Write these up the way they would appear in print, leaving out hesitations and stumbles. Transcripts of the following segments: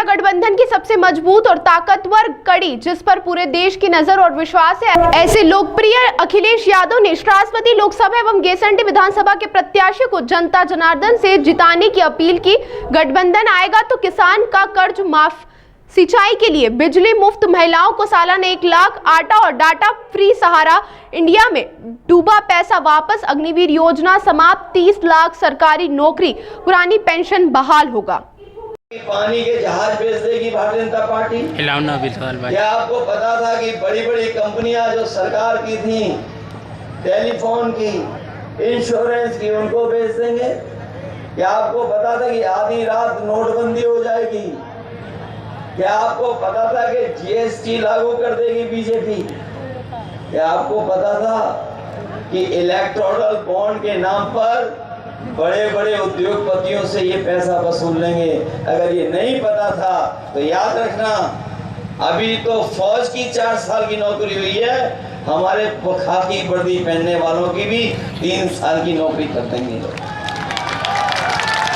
India गठबंधन की सबसे मजबूत और ताकतवर कड़ी, जिस पर पूरे देश की नजर और विश्वास है, ऐसे लोकप्रिय अखिलेश यादव ने श्रावस्ती लोकसभा एवं गेसंडी विधानसभा के प्रत्याशी को जनता जनार्दन से जिताने की अपील की। गठबंधन आएगा तो किसान का कर्ज माफ, सिंचाई के लिए बिजली मुफ्त, महिलाओं को सालाना 1 लाख, आटा और डाटा फ्री, सहारा इंडिया में डूबा पैसा वापस, अग्निवीर योजना समाप्त, 30 लाख सरकारी नौकरी, पुरानी पेंशन बहाल होगा। पानी के जहाज बेच देगी भारतीय जनता पार्टी। क्या आपको पता था कि बड़ी बड़ी कंपनियां जो सरकार की थी, टेलीफोन की, इंश्योरेंस की, उनको बेच देंगे? क्या आपको पता था कि आधी रात नोटबंदी हो जाएगी? क्या आपको पता था कि जीएसटी लागू कर देगी बीजेपी? क्या आपको पता था कि इलेक्टोरल बॉन्ड के नाम पर बड़े बड़े उद्योगपतियों से ये पैसा वसूल लेंगे? अगर ये नहीं पता था तो याद रखना, अभी तो फौज की 4 साल की नौकरी हुई है, हमारे खाकी वर्दी पहनने वालों की भी 3 साल की नौकरी कर देंगे।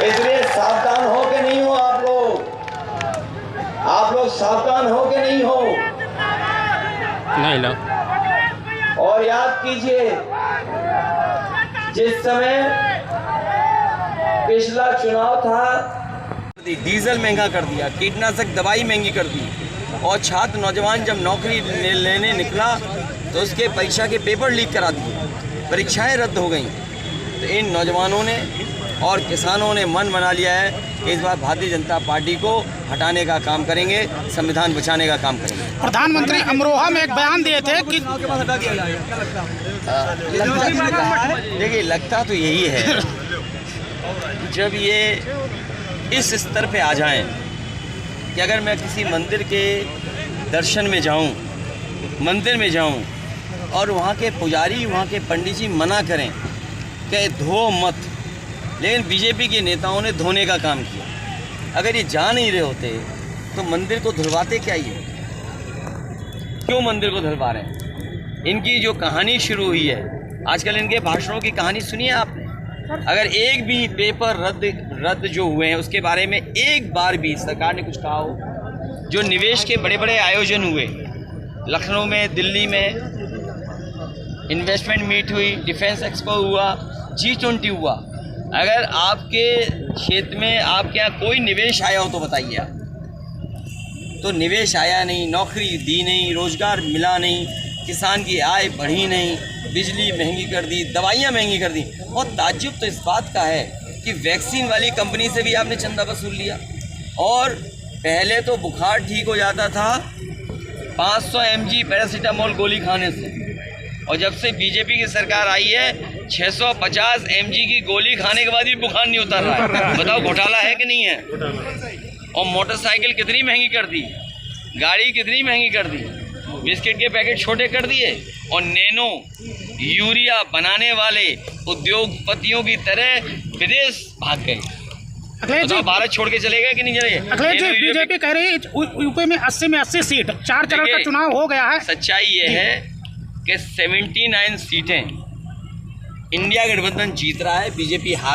इसलिए सावधान हो के नहीं हो आप लोग सावधान हो के नहीं हो? नहीं लो। और याद कीजिए, जिस समय पिछला चुनाव था, डीजल महंगा कर दिया, कीटनाशक दवाई महंगी कर दी, और छात्र नौजवान जब नौकरी लेने निकला तो उसके परीक्षा के पेपर लीक करा दिए, परीक्षाएं रद्द हो गई। तो इन नौजवानों ने और किसानों ने मन बना लिया है कि इस बार भारतीय जनता पार्टी को हटाने का काम करेंगे, संविधान बचाने का काम करेंगे। प्रधानमंत्री अमरोहा में एक बयान दिए थे कि देखिए, लगता तो यही है, जब ये इस स्तर पे आ जाएं कि अगर मैं किसी मंदिर के दर्शन में जाऊं, मंदिर में जाऊं और वहाँ के पुजारी, वहाँ के पंडित जी मना करें कि धो मत, लेकिन बीजेपी के नेताओं ने धोने का काम किया। अगर ये जा नहीं रहे होते तो मंदिर को धुलवाते क्या ये? क्यों मंदिर को धुलवा रहे हैं? इनकी जो कहानी शुरू हुई है, आजकल इनके भाषणों की कहानी सुनी है आपने? अगर एक भी पेपर रद्द जो हुए हैं उसके बारे में एक बार भी सरकार ने कुछ कहा हो? जो निवेश के बड़े बड़े आयोजन हुए, लखनऊ में, दिल्ली में इन्वेस्टमेंट मीट हुई, डिफेंस एक्सपो हुआ, G20 हुआ, अगर आपके क्षेत्र में आपके यहाँ कोई निवेश आया हो तो बताइए आप। तो निवेश आया नहीं, नौकरी दी नहीं, रोजगार मिला नहीं, किसान की आय बढ़ी नहीं, बिजली महंगी कर दी, दवाइयाँ महंगी कर दी। और ताज्जुब तो इस बात का है कि वैक्सीन वाली कंपनी से भी आपने चंदा वसूल लिया। और पहले तो बुखार ठीक हो जाता था 500 mg पैरासीटामोल गोली खाने से, और जब से बीजेपी की सरकार आई है 650 mg की गोली खाने के बाद भी बुखार नहीं उतर रहा है। बताओ, घोटाला है कि नहीं है? और मोटरसाइकिल कितनी महंगी कर दी, गाड़ी कितनी महंगी कर दी, बिस्किट के पैकेट छोटे कर दिए, और नैनो यूरिया बनाने वाले उद्योगपतियों की तरह विदेश भाग गए। अखिलेश जी, भारत छोड़ के चले गए कि नहीं चले गए? अखिलेश जी, बीजेपी कह रही है यूपी में 80 में 80 सीट, 4 चरण का चुनाव हो गया है। सच्चाई ये है कि 79 सीटें इंडिया गठबंधन जीत रहा है, बीजेपी हार